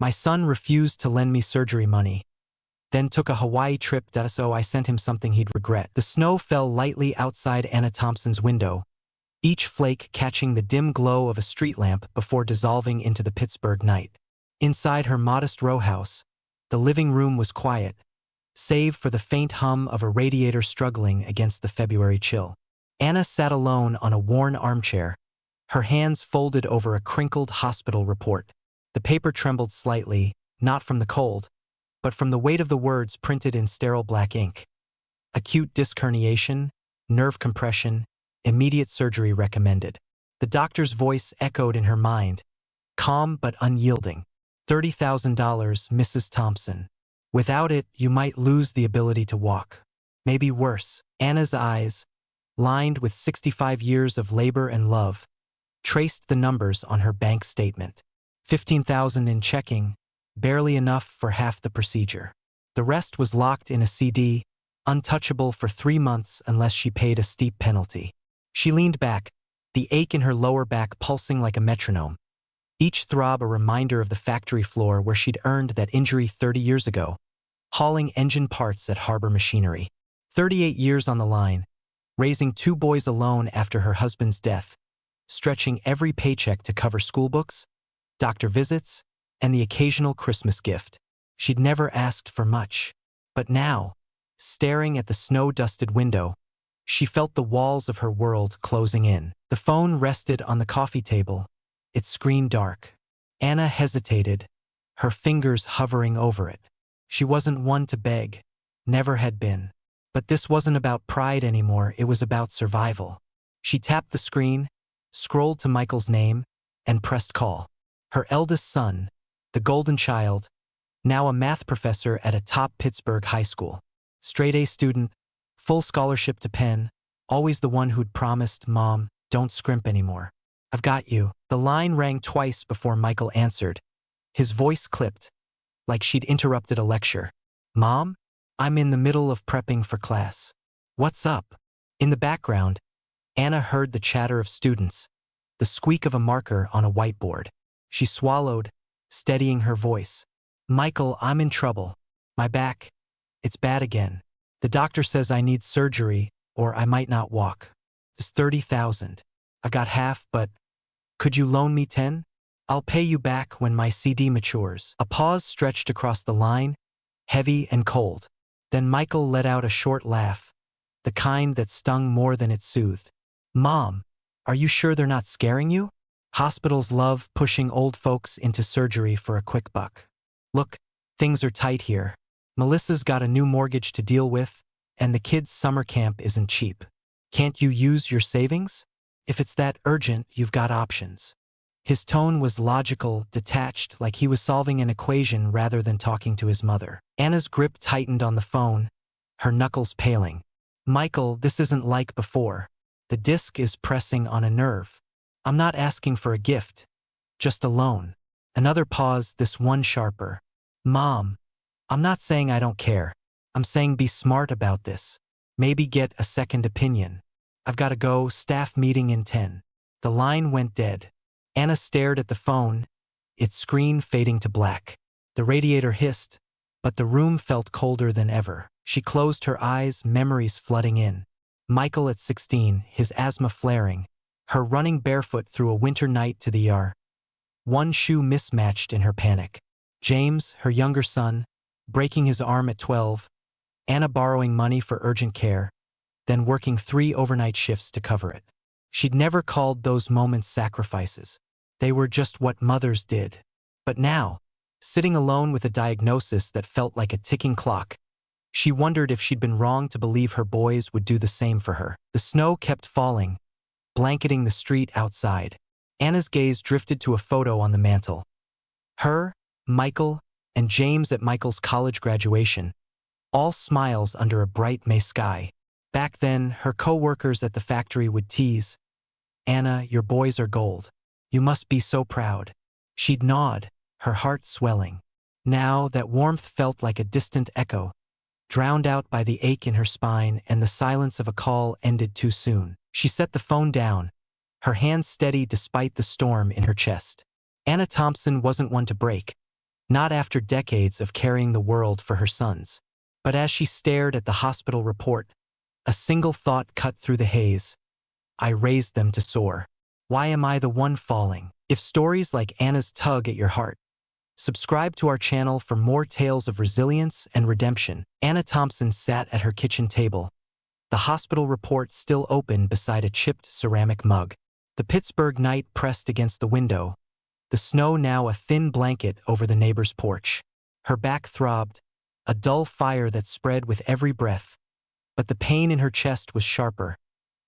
My son refused to lend me surgery money, then took a Hawaii trip, so I sent him something he'd regret. The snow fell lightly outside Anna Thompson's window, each flake catching the dim glow of a street lamp before dissolving into the Pittsburgh night. Inside her modest row house, the living room was quiet, save for the faint hum of a radiator struggling against the February chill. Anna sat alone on a worn armchair, her hands folded over a crinkled hospital report. The paper trembled slightly, not from the cold, but from the weight of the words printed in sterile black ink. Acute disc herniation, nerve compression, immediate surgery recommended. The doctor's voice echoed in her mind, calm but unyielding. $30,000, Mrs. Thompson. Without it, you might lose the ability to walk. Maybe worse. Anna's eyes, lined with 65 years of labor and love, traced the numbers on her bank statement. $15,000 in checking, barely enough for half the procedure. The rest was locked in a CD, untouchable for 3 months unless she paid a steep penalty. She leaned back, the ache in her lower back pulsing like a metronome, each throb a reminder of the factory floor where she'd earned that injury 30 years ago, hauling engine parts at Harbor Machinery. 38 years on the line, raising 2 boys alone after her husband's death, stretching every paycheck to cover school books, doctor visits, and the occasional Christmas gift. She'd never asked for much. But now, staring at the snow-dusted window, she felt the walls of her world closing in. The phone rested on the coffee table, its screen dark. Anna hesitated, her fingers hovering over it. She wasn't one to beg, never had been. But this wasn't about pride anymore, it was about survival. She tapped the screen, scrolled to Michael's name, and pressed call. Her eldest son, the golden child, now a math professor at a top Pittsburgh high school. Straight-A student, full scholarship to Penn, always the one who'd promised, "Mom, don't scrimp anymore. I've got you." The line rang twice before Michael answered. His voice clipped, like she'd interrupted a lecture. "Mom? I'm in the middle of prepping for class. What's up?" In the background, Anna heard the chatter of students, the squeak of a marker on a whiteboard. She swallowed, steadying her voice. "Michael, I'm in trouble. My back, it's bad again. The doctor says I need surgery, or I might not walk. It's $30,000. I got half, but could you loan me 10? I'll pay you back when my CD matures." A pause stretched across the line, heavy and cold. Then Michael let out a short laugh, the kind that stung more than it soothed. "Mom, are you sure they're not scaring you? Hospitals love pushing old folks into surgery for a quick buck. Look, things are tight here. Melissa's got a new mortgage to deal with, and the kids' summer camp isn't cheap. Can't you use your savings? If it's that urgent, you've got options." His tone was logical, detached, like he was solving an equation rather than talking to his mother. Anna's grip tightened on the phone, her knuckles paling. "Michael, this isn't like before. The disc is pressing on a nerve. I'm not asking for a gift, just a loan." Another pause, this one sharper. "Mom, I'm not saying I don't care. I'm saying be smart about this. Maybe get a second opinion. I've got to go, staff meeting in 10. The line went dead. Anna stared at the phone, its screen fading to black. The radiator hissed, but the room felt colder than ever. She closed her eyes, memories flooding in. Michael at 16, his asthma flaring, her running barefoot through a winter night to the ER. One shoe mismatched in her panic. James, her younger son, breaking his arm at 12, Anna borrowing money for urgent care, then working 3 overnight shifts to cover it. She'd never called those moments sacrifices. They were just what mothers did. But now, sitting alone with a diagnosis that felt like a ticking clock, she wondered if she'd been wrong to believe her boys would do the same for her. The snow kept falling, blanketing the street outside. Anna's gaze drifted to a photo on the mantel. Her, Michael, and James at Michael's college graduation, all smiles under a bright May sky. Back then, her co-workers at the factory would tease, "Anna, your boys are gold. You must be so proud." She'd nod, her heart swelling. Now, that warmth felt like a distant echo, drowned out by the ache in her spine, and the silence of a call ended too soon. She set the phone down, her hands steady despite the storm in her chest. Anna Thompson wasn't one to break, Not after decades of carrying the world for her sons. But as she stared at the hospital report, a single thought cut through the haze. I raised them to soar. Why am I the one falling? If stories like Anna's tug at your heart, subscribe to our channel for more tales of resilience and redemption. Anna Thompson sat at her kitchen table, the hospital report still open beside a chipped ceramic mug. The Pittsburgh night pressed against the window, the snow now a thin blanket over the neighbor's porch. Her back throbbed, a dull fire that spread with every breath, but the pain in her chest was sharper,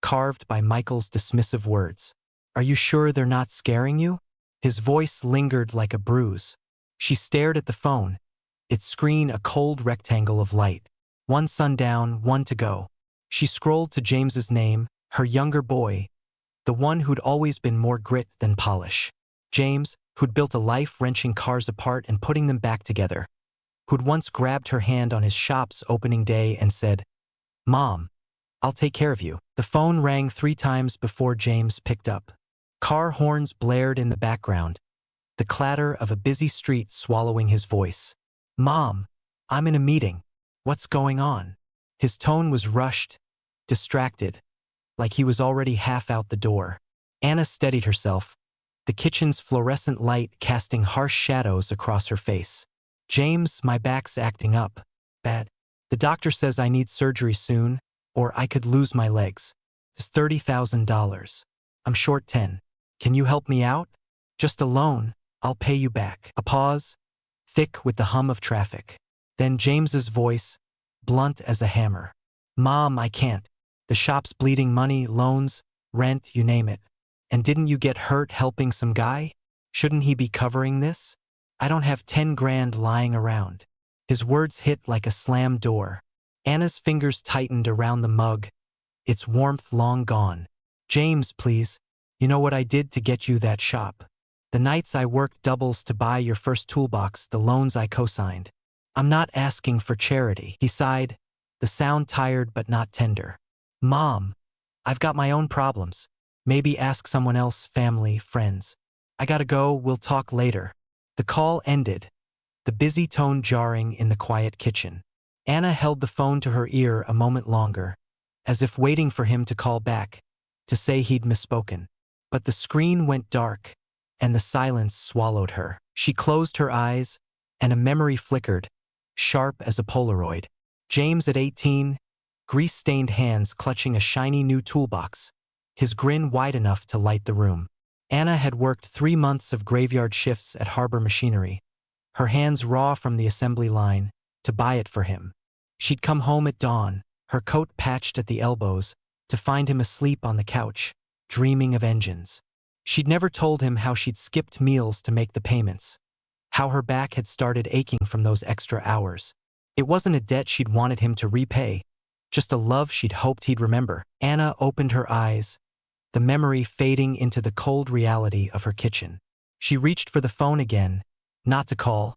carved by Michael's dismissive words. Are you sure they're not scaring you? His voice lingered like a bruise. She stared at the phone, its screen a cold rectangle of light. One son down, one to go. She scrolled to James's name, her younger boy, the one who'd always been more grit than polish. James, who'd built a life wrenching cars apart and putting them back together, who'd once grabbed her hand on his shop's opening day and said, "Mom, I'll take care of you." The phone rang 3 times before James picked up. Car horns blared in the background, the clatter of a busy street swallowing his voice. "Mom, I'm in a meeting. What's going on?" His tone was rushed, distracted, like he was already half out the door. Anna steadied herself, the kitchen's fluorescent light casting harsh shadows across her face. "James, my back's acting up. Bad. The doctor says I need surgery soon, or I could lose my legs. It's $30,000. I'm short 10. Can you help me out? Just a loan. I'll pay you back." A pause, thick with the hum of traffic. Then James's voice, blunt as a hammer. "Mom, I can't. The shop's bleeding money, loans, rent, you name it. And didn't you get hurt helping some guy? Shouldn't he be covering this? I don't have 10 grand lying around." His words hit like a slammed door. Anna's fingers tightened around the mug, its warmth long gone. "James, please. You know what I did to get you that shop. The nights I worked doubles to buy your first toolbox, the loans I co-signed. I'm not asking for charity." He sighed, the sound tired but not tender. "Mom, I've got my own problems. Maybe ask someone else, family, friends. I gotta go, we'll talk later." The call ended, the busy tone jarring in the quiet kitchen. Anna held the phone to her ear a moment longer, as if waiting for him to call back, to say he'd misspoken. But the screen went dark, and the silence swallowed her. She closed her eyes, and a memory flickered, sharp as a Polaroid. James at 18, grease-stained hands clutching a shiny new toolbox, his grin wide enough to light the room. Anna had worked 3 months of graveyard shifts at Harbor Machinery, her hands raw from the assembly line, to buy it for him. She'd come home at dawn, her coat patched at the elbows, to find him asleep on the couch, dreaming of engines. She'd never told him how she'd skipped meals to make the payments, how her back had started aching from those extra hours. It wasn't a debt she'd wanted him to repay, just a love she'd hoped he'd remember. Anna opened her eyes, the memory fading into the cold reality of her kitchen. She reached for the phone again, not to call,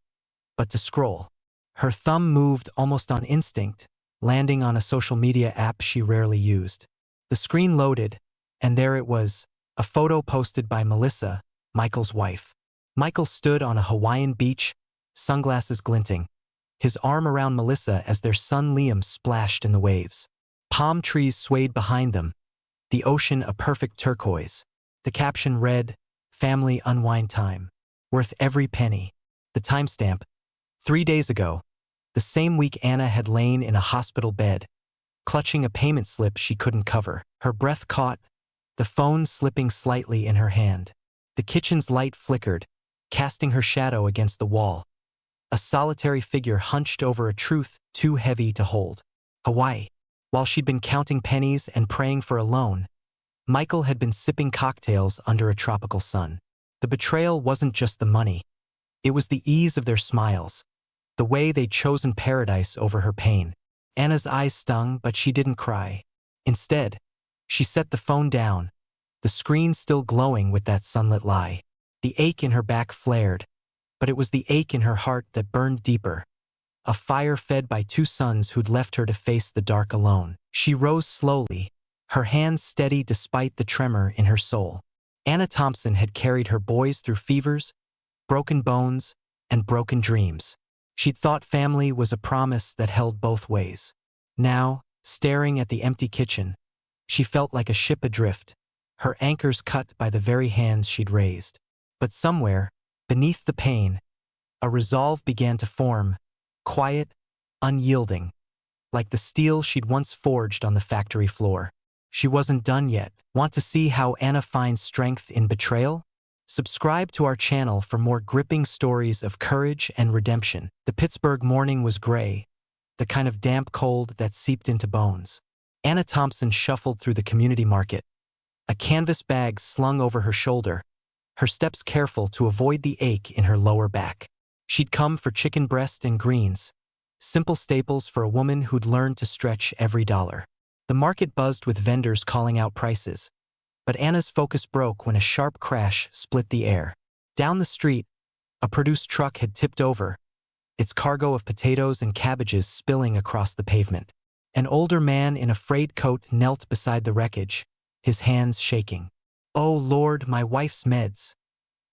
but to scroll. Her thumb moved almost on instinct, landing on a social media app she rarely used. The screen loaded, and there it was, a photo posted by Melissa, Michael's wife. Michael stood on a Hawaiian beach, sunglasses glinting, his arm around Melissa as their son Liam splashed in the waves. Palm trees swayed behind them, the ocean a perfect turquoise. The caption read, "Family unwind time. Worth every penny." The timestamp, 3 days ago, the same week Anna had lain in a hospital bed, clutching a payment slip she couldn't cover. Her breath caught, the phone slipping slightly in her hand. The kitchen's light flickered, casting her shadow against the wall. A solitary figure hunched over a truth too heavy to hold. Hawaii. While she'd been counting pennies and praying for a loan, Michael had been sipping cocktails under a tropical sun. The betrayal wasn't just the money. It was the ease of their smiles, the way they'd chosen paradise over her pain. Anna's eyes stung, but she didn't cry. Instead, she set the phone down, the screen still glowing with that sunlit lie. The ache in her back flared, but it was the ache in her heart that burned deeper, a fire fed by 2 sons who'd left her to face the dark alone. She rose slowly, her hands steady despite the tremor in her soul. Anna Thompson had carried her boys through fevers, broken bones, and broken dreams. She'd thought family was a promise that held both ways. Now, staring at the empty kitchen, she felt like a ship adrift, her anchors cut by the very hands she'd raised. But somewhere, beneath the pain, a resolve began to form, quiet, unyielding, like the steel she'd once forged on the factory floor. She wasn't done yet. Want to see how Anna finds strength in betrayal? Subscribe to our channel for more gripping stories of courage and redemption. The Pittsburgh morning was gray, the kind of damp cold that seeped into bones. Anna Thompson shuffled through the community market, a canvas bag slung over her shoulder, her steps careful to avoid the ache in her lower back. She'd come for chicken breast and greens, simple staples for a woman who'd learned to stretch every dollar. The market buzzed with vendors calling out prices, but Anna's focus broke when a sharp crash split the air. Down the street, a produce truck had tipped over, its cargo of potatoes and cabbages spilling across the pavement. An older man in a frayed coat knelt beside the wreckage, his hands shaking. "Oh Lord, my wife's meds.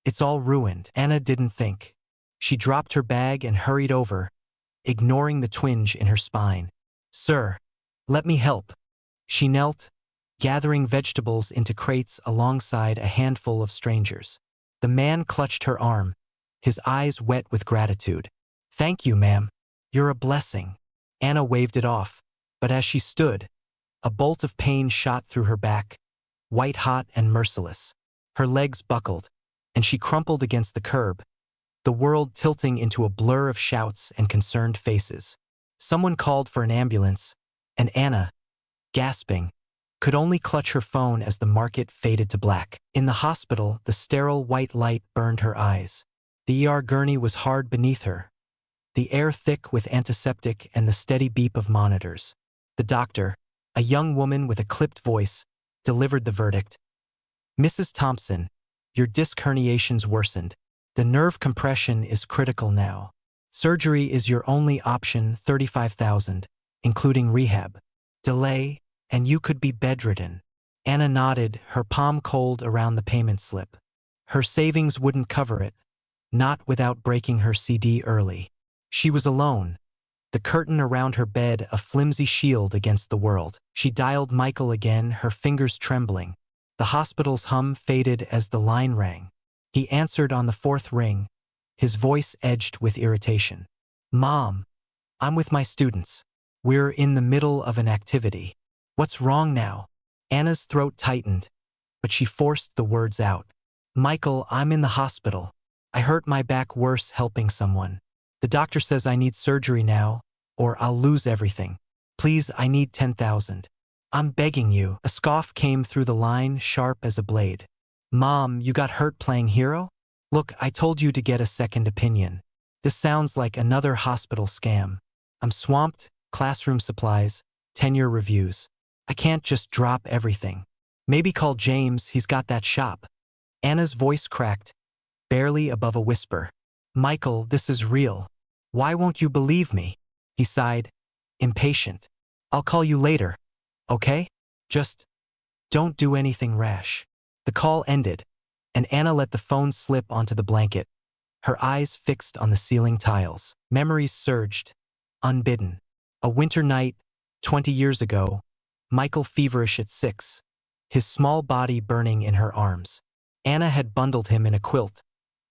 It's all ruined." Anna didn't think. She dropped her bag and hurried over, ignoring the twinge in her spine. "Sir, let me help." She knelt, gathering vegetables into crates alongside a handful of strangers. The man clutched her arm, his eyes wet with gratitude. "Thank you, ma'am. You're a blessing." Anna waved it off, but as she stood, a bolt of pain shot through her back, white-hot and merciless. Her legs buckled, and she crumpled against the curb, the world tilting into a blur of shouts and concerned faces. Someone called for an ambulance, and Anna, gasping, could only clutch her phone as the market faded to black. In the hospital, the sterile white light burned her eyes. The ER gurney was hard beneath her, the air thick with antiseptic and the steady beep of monitors. The doctor, a young woman with a clipped voice, delivered the verdict. "Mrs. Thompson, your disc herniation's worsened. The nerve compression is critical now. Surgery is your only option, $35,000, including rehab. Delay, and you could be bedridden." Anna nodded, her palm cold around the payment slip. Her savings wouldn't cover it, not without breaking her CD early. She was alone, the curtain around her bed a flimsy shield against the world. She dialed Michael again, her fingers trembling. The hospital's hum faded as the line rang. He answered on the fourth ring, his voice edged with irritation. "Mom, I'm with my students. We're in the middle of an activity." "What's wrong now?" Anna's throat tightened, but she forced the words out. "Michael, I'm in the hospital. I hurt my back worse helping someone. The doctor says I need surgery now, or I'll lose everything. Please, I need 10,000. I'm begging you." A scoff came through the line, sharp as a blade. "Mom, you got hurt playing hero? Look, I told you to get a second opinion. This sounds like another hospital scam. I'm swamped, classroom supplies, tenure reviews. I can't just drop everything. Maybe call James, he's got that shop." Anna's voice cracked, barely above a whisper. "Michael, this is real. Why won't you believe me?" He sighed, impatient. "I'll call you later, okay? Just don't do anything rash." The call ended, and Anna let the phone slip onto the blanket, her eyes fixed on the ceiling tiles. Memories surged, unbidden. A winter night, 20 years ago, Michael feverish at 6, his small body burning in her arms. Anna had bundled him in a quilt,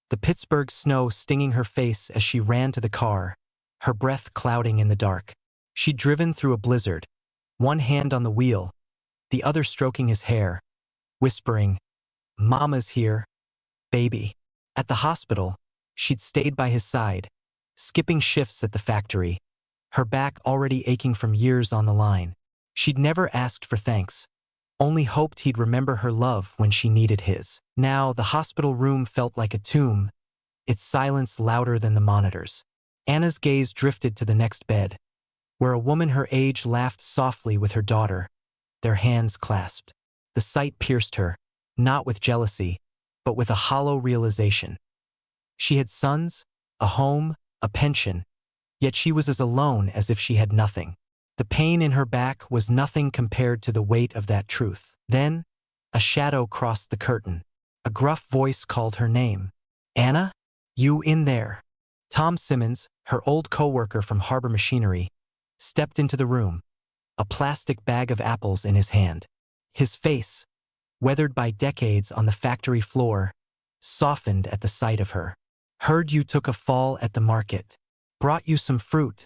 the Pittsburgh snow stinging her face as she ran to the car, her breath clouding in the dark. She'd driven through a blizzard, one hand on the wheel, the other stroking his hair, whispering, "Mama's here, baby." At the hospital, she'd stayed by his side, skipping shifts at the factory, her back already aching from years on the line. She'd never asked for thanks, only hoped he'd remember her love when she needed his. Now, the hospital room felt like a tomb, its silence louder than the monitors. Anna's gaze drifted to the next bed, where a woman her age laughed softly with her daughter, their hands clasped. The sight pierced her, not with jealousy, but with a hollow realization. She had sons, a home, a pension, yet she was as alone as if she had nothing. The pain in her back was nothing compared to the weight of that truth. Then, a shadow crossed the curtain. A gruff voice called her name. "Anna? You in there?" Tom Simmons, her old co-worker from Harbor Machinery, stepped into the room, a plastic bag of apples in his hand. His face, weathered by decades on the factory floor, softened at the sight of her. "Heard you took a fall at the market. Brought you some fruit.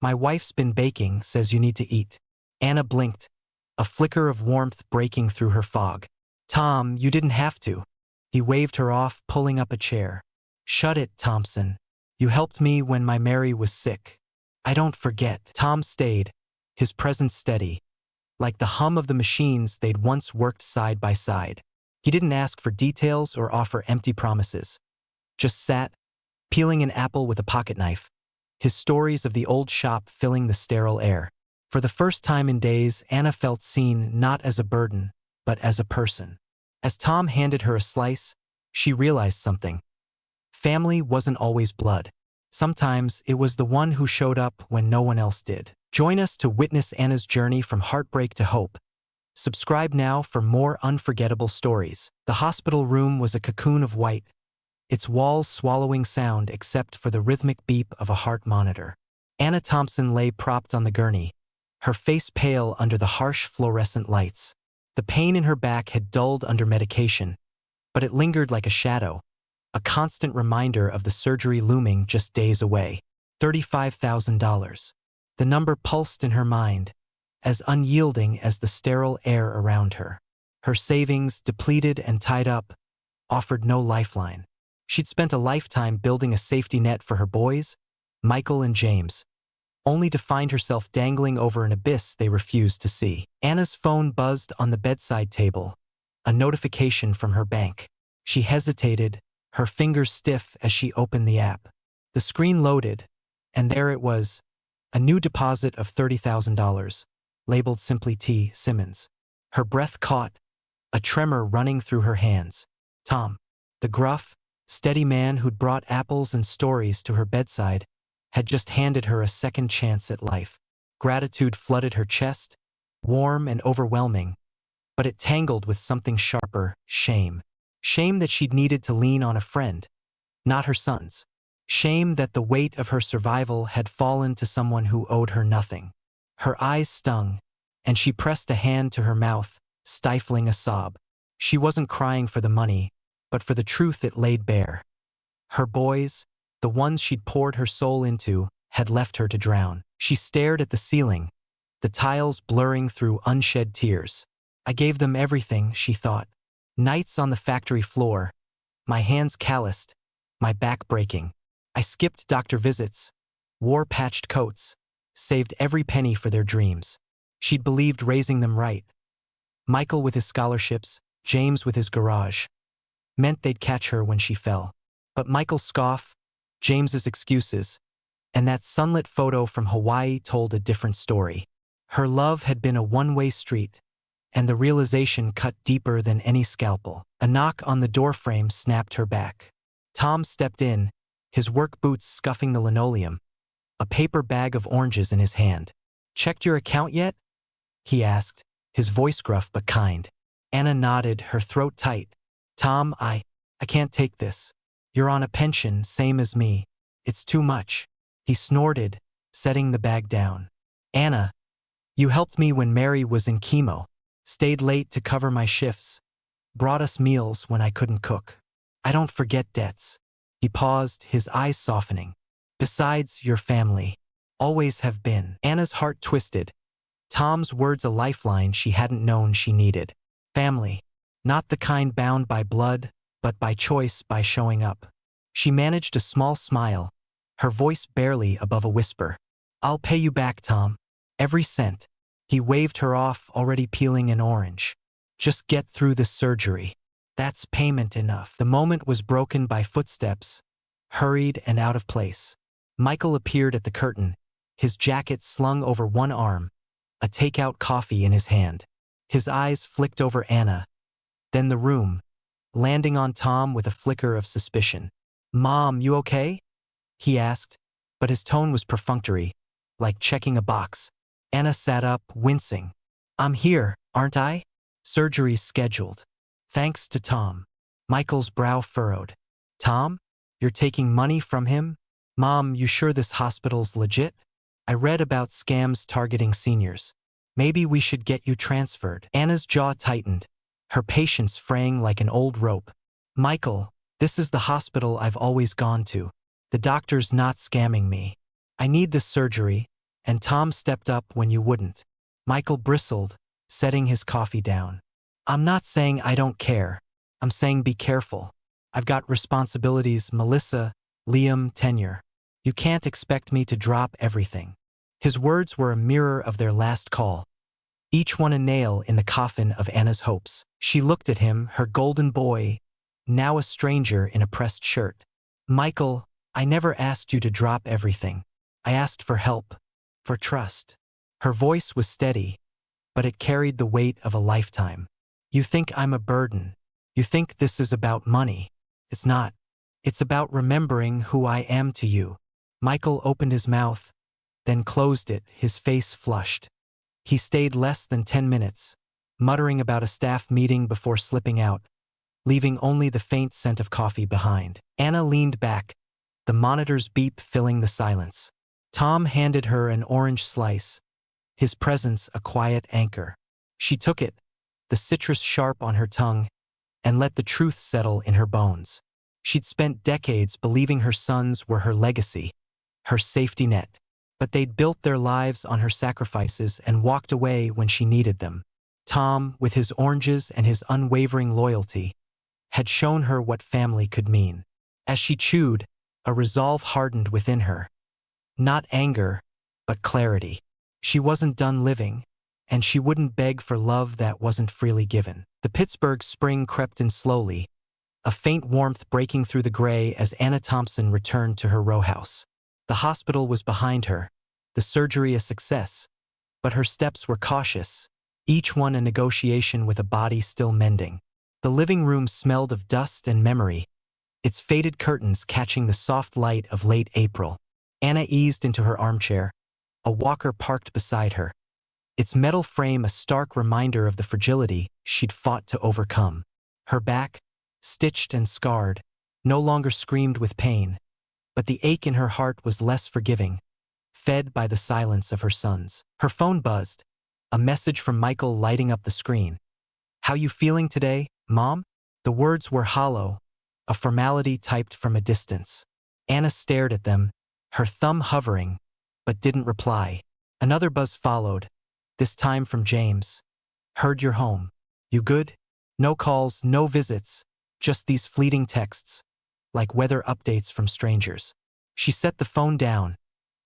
My wife's been baking, says you need to eat." Anna blinked, a flicker of warmth breaking through her fog. "Tom, you didn't have to." He waved her off, pulling up a chair. "Shut it, Thompson. You helped me when my Mary was sick. I don't forget." Tom stayed, his presence steady, like the hum of the machines they'd once worked side by side. He didn't ask for details or offer empty promises. Just sat, peeling an apple with a pocket knife, his stories of the old shop filling the sterile air. For the first time in days, Anna felt seen not as a burden, but as a person. As Tom handed her a slice, she realized something. Family wasn't always blood. Sometimes it was the one who showed up when no one else did. Join us to witness Anna's journey from heartbreak to hope. Subscribe now for more unforgettable stories. The hospital room was a cocoon of white, its walls swallowing sound except for the rhythmic beep of a heart monitor. Anna Thompson lay propped on the gurney, her face pale under the harsh fluorescent lights. The pain in her back had dulled under medication, but it lingered like a shadow, a constant reminder of the surgery looming just days away. $35,000. The number pulsed in her mind, as unyielding as the sterile air around her. Her savings, depleted and tied up, offered no lifeline. She'd spent a lifetime building a safety net for her boys, Michael and James, only to find herself dangling over an abyss they refused to see. Anna's phone buzzed on the bedside table, a notification from her bank. She hesitated, her fingers stiff as she opened the app. The screen loaded, and there it was, a new deposit of $30,000, labeled simply T. Simmons. Her breath caught, a tremor running through her hands. Tom, the gruff, steady man who'd brought apples and stories to her bedside, had just handed her a second chance at life. Gratitude flooded her chest, warm and overwhelming, but it tangled with something sharper, shame. Shame that she'd needed to lean on a friend, not her sons. Shame that the weight of her survival had fallen to someone who owed her nothing. Her eyes stung, and she pressed a hand to her mouth, stifling a sob. She wasn't crying for the money, but for the truth it laid bare. Her boys, the ones she'd poured her soul into, had left her to drown. She stared at the ceiling, the tiles blurring through unshed tears. I gave them everything, she thought. Nights on the factory floor, my hands calloused, my back breaking. I skipped doctor visits, wore patched coats, saved every penny for their dreams. She'd believed raising them right. Michael with his scholarships, James with his garage, meant they'd catch her when she fell. But Michael's scoff, James's excuses, and that sunlit photo from Hawaii told a different story. Her love had been a one-way street, and the realization cut deeper than any scalpel. A knock on the doorframe snapped her back. Tom stepped in, his work boots scuffing the linoleum, a paper bag of oranges in his hand. "Checked your account yet?" he asked, his voice gruff but kind. Anna nodded, her throat tight. "Tom, I can't take this. You're on a pension, same as me. It's too much." He snorted, setting the bag down. "Anna, you helped me when Mary was in chemo, stayed late to cover my shifts, brought us meals when I couldn't cook. I don't forget debts." He paused, his eyes softening. "Besides, your family. Always have been." Anna's heart twisted. Tom's words a lifeline she hadn't known she needed. Family. Not the kind bound by blood, but by choice, by showing up. She managed a small smile, her voice barely above a whisper. "I'll pay you back, Tom. Every cent." He waved her off, already peeling an orange. "Just get through this surgery. That's payment enough." The moment was broken by footsteps, hurried and out of place. Michael appeared at the curtain, his jacket slung over one arm, a takeout coffee in his hand. His eyes flicked over Anna, then the room, landing on Tom with a flicker of suspicion. "Mom, you okay?" he asked, but his tone was perfunctory, like checking a box. Anna sat up, wincing. "I'm here, aren't I? Surgery's scheduled. Thanks to Tom." Michael's brow furrowed. "Tom? You're taking money from him? "Mom, you sure this hospital's legit? I read about scams targeting seniors. Maybe we should get you transferred." Anna's jaw tightened, her patience fraying like an old rope. "Michael, this is the hospital I've always gone to. The doctor's not scamming me. I need this surgery, and Tom stepped up when you wouldn't." Michael bristled, setting his coffee down. "I'm not saying I don't care. I'm saying be careful. I've got responsibilities, Melissa, Liam, tenure. You can't expect me to drop everything." His words were a mirror of their last call, each one a nail in the coffin of Anna's hopes. She looked at him, her golden boy, now a stranger in a pressed shirt. "Michael, I never asked you to drop everything. I asked for help, for trust." Her voice was steady, but it carried the weight of a lifetime. "You think I'm a burden. You think this is about money. It's not. It's about remembering who I am to you." Michael opened his mouth, then closed it, his face flushed. He stayed less than 10 minutes, muttering about a staff meeting before slipping out, leaving only the faint scent of coffee behind. Anna leaned back, the monitor's beep filling the silence. Tom handed her an orange slice, his presence a quiet anchor. She took it, the citrus sharp on her tongue, and let the truth settle in her bones. She'd spent decades believing her sons were her legacy, her safety net. But they'd built their lives on her sacrifices and walked away when she needed them. Tom, with his oranges and his unwavering loyalty, had shown her what family could mean. As she chewed, a resolve hardened within her. Not anger, but clarity. She wasn't done living, and she wouldn't beg for love that wasn't freely given. The Pittsburgh spring crept in slowly, a faint warmth breaking through the gray as Anna Thompson returned to her row house. The hospital was behind her, the surgery a success, but her steps were cautious, each one a negotiation with a body still mending. The living room smelled of dust and memory, its faded curtains catching the soft light of late April. Anna eased into her armchair, a walker parked beside her, its metal frame a stark reminder of the fragility she'd fought to overcome. Her back, stitched and scarred, no longer screamed with pain, but the ache in her heart was less forgiving, fed by the silence of her sons. Her phone buzzed, a message from Michael lighting up the screen. "How you feeling today, Mom?" The words were hollow, a formality typed from a distance. Anna stared at them, her thumb hovering, but didn't reply. Another buzz followed, this time from James. "Heard you're home. You good?" No calls, no visits, just these fleeting texts, like weather updates from strangers. She set the phone down,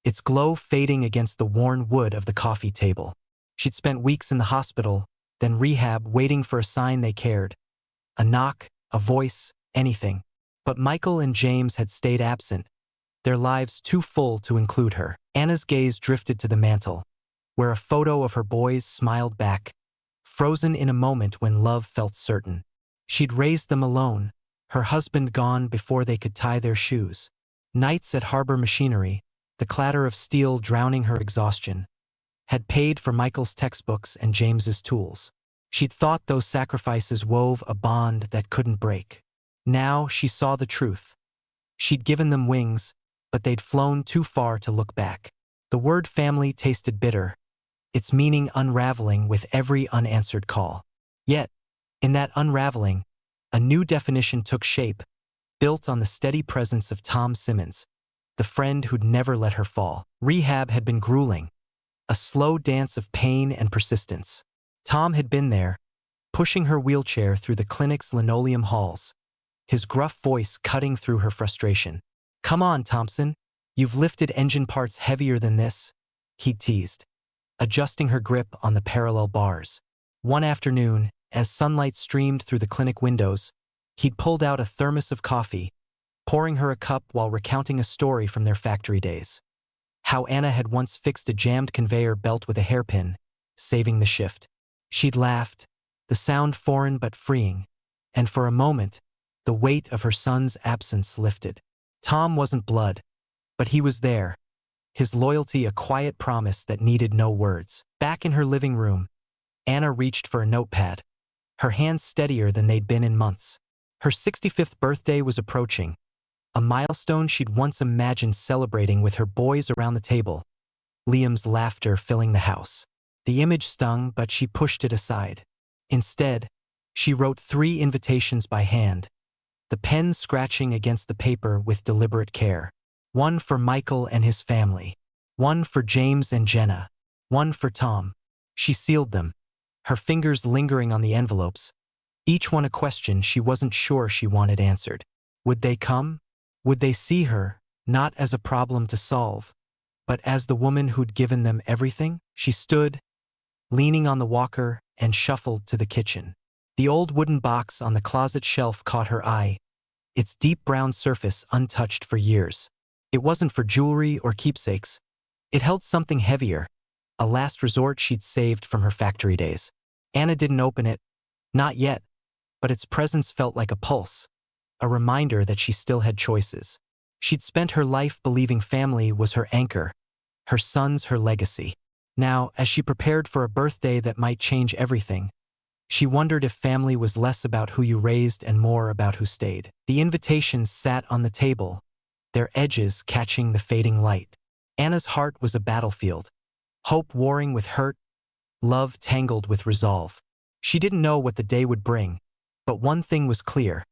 its glow fading against the worn wood of the coffee table. She'd spent weeks in the hospital, then rehab, waiting for a sign they cared. A knock, a voice, anything. But Michael and James had stayed absent, their lives too full to include her. Anna's gaze drifted to the mantel, where a photo of her boys smiled back, frozen in a moment when love felt certain. She'd raised them alone, her husband gone before they could tie their shoes. Nights at harbor machinery, the clatter of steel drowning her exhaustion, had paid for Michael's textbooks and James's tools. She'd thought those sacrifices wove a bond that couldn't break. Now she saw the truth. She'd given them wings, but they'd flown too far to look back. The word family tasted bitter, its meaning unraveling with every unanswered call. Yet, in that unraveling, a new definition took shape, built on the steady presence of Tom Simmons, the friend who'd never let her fall. Rehab had been grueling, a slow dance of pain and persistence. Tom had been there, pushing her wheelchair through the clinic's linoleum halls, his gruff voice cutting through her frustration. "Come on, Thompson, you've lifted engine parts heavier than this," he teased, adjusting her grip on the parallel bars. One afternoon, as sunlight streamed through the clinic windows, he'd pulled out a thermos of coffee, pouring her a cup while recounting a story from their factory days. How Anna had once fixed a jammed conveyor belt with a hairpin, saving the shift. She'd laughed, the sound foreign but freeing, and for a moment, the weight of her son's absence lifted. Tom wasn't blood, but he was there, his loyalty a quiet promise that needed no words. Back in her living room, Anna reached for a notepad, her hands steadier than they'd been in months. Her 65th birthday was approaching, a milestone she'd once imagined celebrating with her boys around the table, Liam's laughter filling the house. The image stung, but she pushed it aside. Instead, she wrote 3 invitations by hand, the pen scratching against the paper with deliberate care. One for Michael and his family, one for James and Jenna, one for Tom. She sealed them, her fingers lingering on the envelopes, each one a question she wasn't sure she wanted answered. Would they come? Would they see her, not as a problem to solve, but as the woman who'd given them everything? She stood, leaning on the walker, and shuffled to the kitchen. The old wooden box on the closet shelf caught her eye, its deep brown surface untouched for years. It wasn't for jewelry or keepsakes. It held something heavier, a last resort she'd saved from her factory days. Anna didn't open it, not yet, but its presence felt like a pulse, a reminder that she still had choices. She'd spent her life believing family was her anchor, her sons her legacy. Now, as she prepared for a birthday that might change everything, she wondered if family was less about who you raised and more about who stayed. The invitations sat on the table, their edges catching the fading light. Anna's heart was a battlefield, hope warring with hurt, love tangled with resolve. She didn't know what the day would bring, but one thing was clear.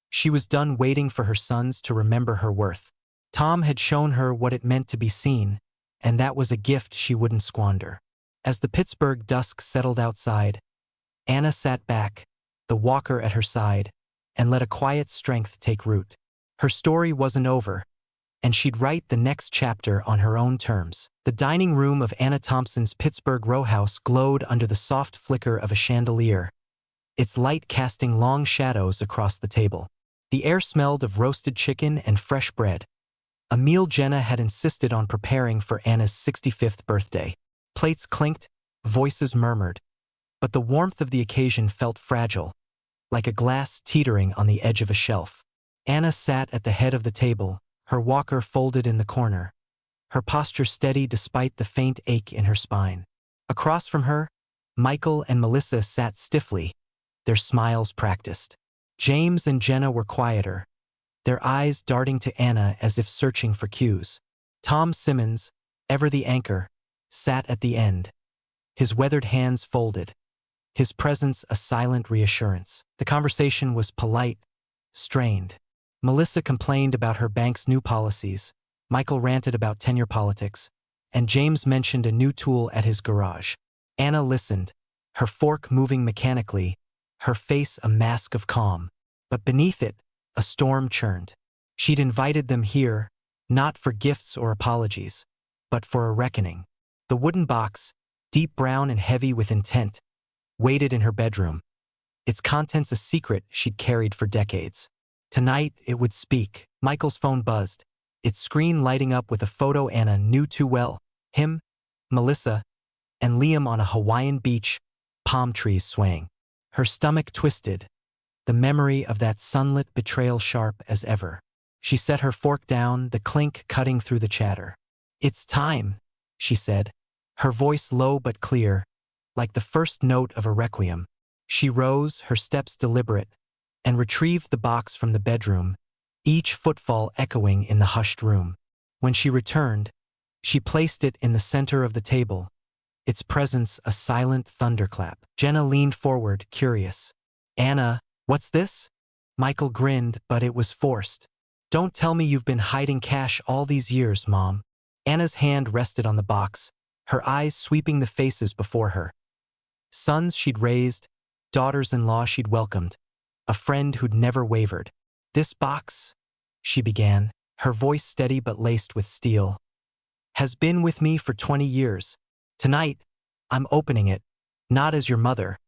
She was done waiting for her sons to remember her worth. Tom had shown her what it meant to be seen, and that was a gift she wouldn't squander. As the Pittsburgh dusk settled outside, Anna sat back, the walker at her side, and let a quiet strength take root. Her story wasn't over, and she'd write the next chapter on her own terms. The dining room of Anna Thompson's Pittsburgh row house glowed under the soft flicker of a chandelier, its light casting long shadows across the table. The air smelled of roasted chicken and fresh bread, a meal Jenna had insisted on preparing for Anna's 65th birthday. Plates clinked, voices murmured, but the warmth of the occasion felt fragile, like a glass teetering on the edge of a shelf. Anna sat at the head of the table, her walker folded in the corner, her posture steady despite the faint ache in her spine. Across from her, Michael and Melissa sat stiffly, their smiles practiced. James and Jenna were quieter, their eyes darting to Anna as if searching for cues. Tom Simmons, ever the anchor, sat at the end, his weathered hands folded, his presence a silent reassurance. The conversation was polite, strained. Melissa complained about her bank's new policies, Michael ranted about tenure politics, and James mentioned a new tool at his garage. Anna listened, her fork moving mechanically, her face a mask of calm. But beneath it, a storm churned. She'd invited them here, not for gifts or apologies, but for a reckoning. The wooden box, deep brown and heavy with intent, waited in her bedroom, its contents a secret she'd carried for decades. Tonight, it would speak. Michael's phone buzzed, its screen lighting up with a photo Anna knew too well. Him, Melissa, and Liam on a Hawaiian beach, palm trees swaying. Her stomach twisted, the memory of that sunlit betrayal sharp as ever. She set her fork down, the clink cutting through the chatter. "It's time," she said, her voice low but clear, like the first note of a requiem. She rose, her steps deliberate, and retrieved the box from the bedroom, each footfall echoing in the hushed room. When she returned, she placed it in the center of the table, its presence a silent thunderclap. Jenna leaned forward, curious. "Anna, what's this?" Michael grinned, but it was forced. "Don't tell me you've been hiding cash all these years, Mom." Anna's hand rested on the box, her eyes sweeping the faces before her. Sons she'd raised, daughters-in-law she'd welcomed, a friend who'd never wavered. "This box," she began, her voice steady but laced with steel, "has been with me for 20 years. Tonight, I'm opening it, not as your mother,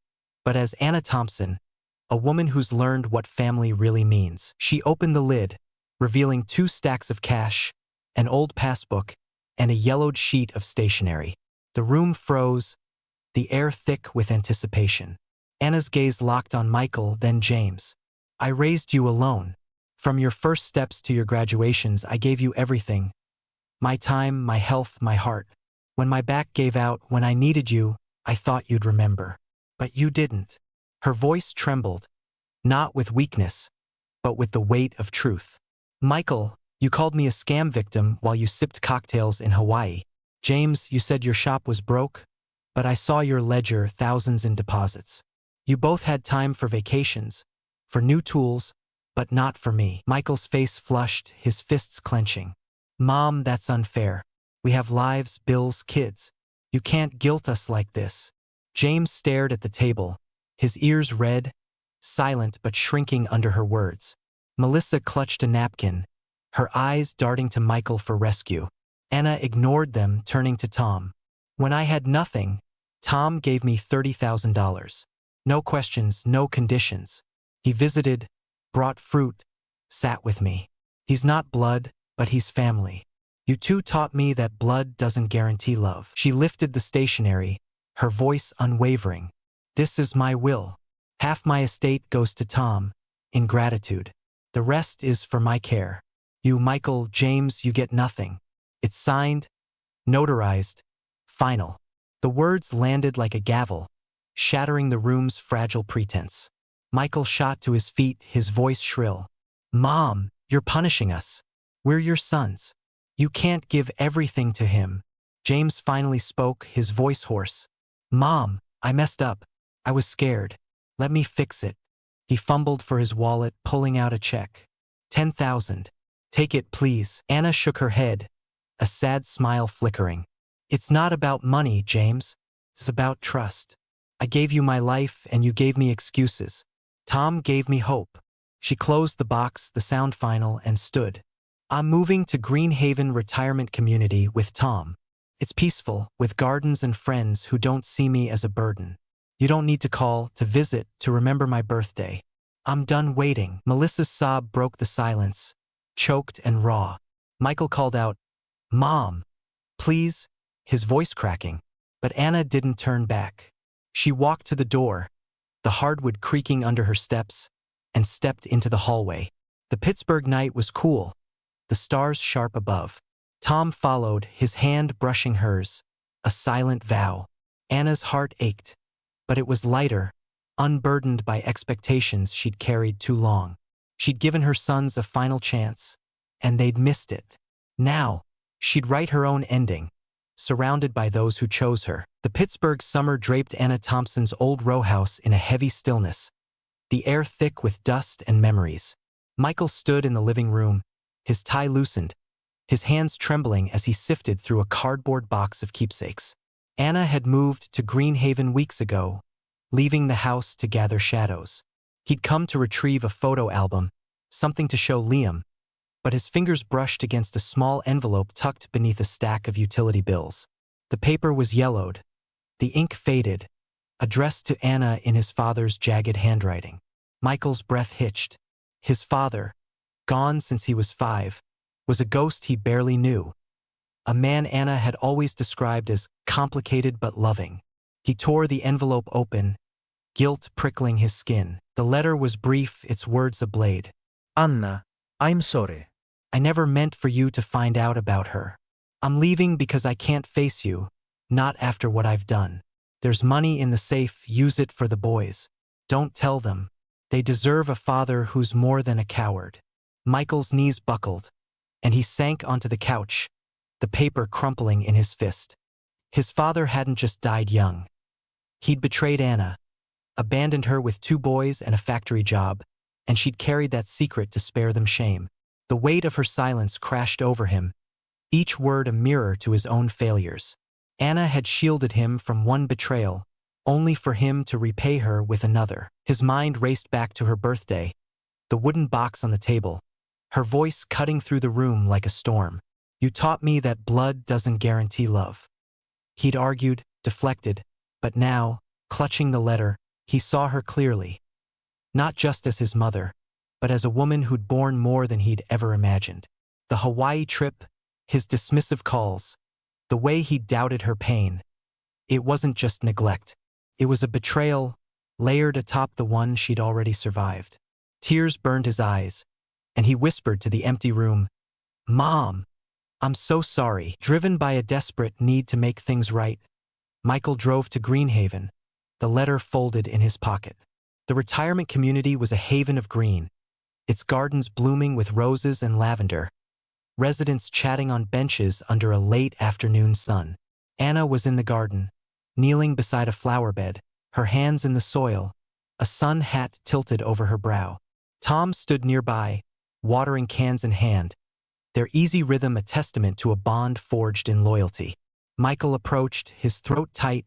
but as Anna Thompson, a woman who's learned what family really means." She opened the lid, revealing 2 stacks of cash, an old passbook, and a yellowed sheet of stationery. The room froze, the air thick with anticipation. Anna's gaze locked on Michael, then James. "I raised you alone. From your first steps to your graduations, I gave you everything. My time, my health, my heart. When my back gave out, when I needed you, I thought you'd remember. But you didn't." Her voice trembled, not with weakness, but with the weight of truth. Michael, you called me a scam victim while you sipped cocktails in Hawaii. James, you said your shop was broke, but I saw your ledger, thousands in deposits. You both had time for vacations, for new tools, but not for me. Michael's face flushed, his fists clenching. Mom, that's unfair. We have lives, bills, kids. You can't guilt us like this. James stared at the table, his ears red, silent but shrinking under her words. Melissa clutched a napkin, her eyes darting to Michael for rescue. Anna ignored them, turning to Tom. When I had nothing, Tom gave me $30,000. No questions, no conditions. He visited, brought fruit, sat with me. He's not blood, but he's family. You two taught me that blood doesn't guarantee love. She lifted the stationery, her voice unwavering. This is my will. Half my estate goes to Tom, in gratitude. The rest is for my care. You, Michael, James, you get nothing. It's signed, notarized, final. The words landed like a gavel, shattering the room's fragile pretense. Michael shot to his feet, his voice shrill. Mom, you're punishing us. We're your sons. You can't give everything to him. James finally spoke, his voice hoarse. Mom, I messed up. I was scared. Let me fix it. He fumbled for his wallet, pulling out a check. 10,000. Take it, please. Anna shook her head, a sad smile flickering. It's not about money, James. It's about trust. I gave you my life and you gave me excuses. Tom gave me hope. She closed the box, the sound final, and stood. I'm moving to Greenhaven Retirement Community with Tom. It's peaceful, with gardens and friends who don't see me as a burden. You don't need to call, to visit, to remember my birthday. I'm done waiting. Melissa's sob broke the silence, choked and raw. Michael called out, Mom, please, his voice cracking. But Anna didn't turn back. She walked to the door, the hardwood creaking under her steps, and stepped into the hallway. The Pittsburgh night was cool, the stars sharp above. Tom followed, his hand brushing hers, a silent vow. Anna's heart ached, but it was lighter, unburdened by expectations she'd carried too long. She'd given her sons a final chance, and they'd missed it. Now, she'd write her own ending, surrounded by those who chose her. The Pittsburgh summer draped Anna Thompson's old row house in a heavy stillness, the air thick with dust and memories. Michael stood in the living room, his tie loosened, his hands trembling as he sifted through a cardboard box of keepsakes. Anna had moved to Greenhaven weeks ago, leaving the house to gather shadows. He'd come to retrieve a photo album, something to show Liam, but his fingers brushed against a small envelope tucked beneath a stack of utility bills. The paper was yellowed, the ink faded, addressed to Anna in his father's jagged handwriting. Michael's breath hitched. His father, gone since he was 5, was a ghost he barely knew. A man Anna had always described as complicated but loving. He tore the envelope open, guilt prickling his skin. The letter was brief, its words a blade. Anna, I'm sorry. I never meant for you to find out about her. I'm leaving because I can't face you, not after what I've done. There's money in the safe, use it for the boys. Don't tell them. They deserve a father who's more than a coward. Michael's knees buckled, and he sank onto the couch, the paper crumpling in his fist. His father hadn't just died young. He'd betrayed Anna, abandoned her with 2 boys and a factory job, and she'd carried that secret to spare them shame. The weight of her silence crashed over him, each word a mirror to his own failures. Anna had shielded him from one betrayal, only for him to repay her with another. His mind raced back to her birthday, the wooden box on the table, her voice cutting through the room like a storm. You taught me that blood doesn't guarantee love. He'd argued, deflected, but now, clutching the letter, he saw her clearly. Not just as his mother, but as a woman who'd borne more than he'd ever imagined. The Hawaii trip, his dismissive calls, the way he doubted her pain. It wasn't just neglect. It was a betrayal, layered atop the one she'd already survived. Tears burned his eyes, and he whispered to the empty room, Mom, I'm so sorry. Driven by a desperate need to make things right, Michael drove to Greenhaven, the letter folded in his pocket. The retirement community was a haven of green, its gardens blooming with roses and lavender, residents chatting on benches under a late afternoon sun. Anna was in the garden, kneeling beside a flower bed, her hands in the soil, a sun hat tilted over her brow. Tom stood nearby, watering cans in hand, their easy rhythm a testament to a bond forged in loyalty. Michael approached, his throat tight,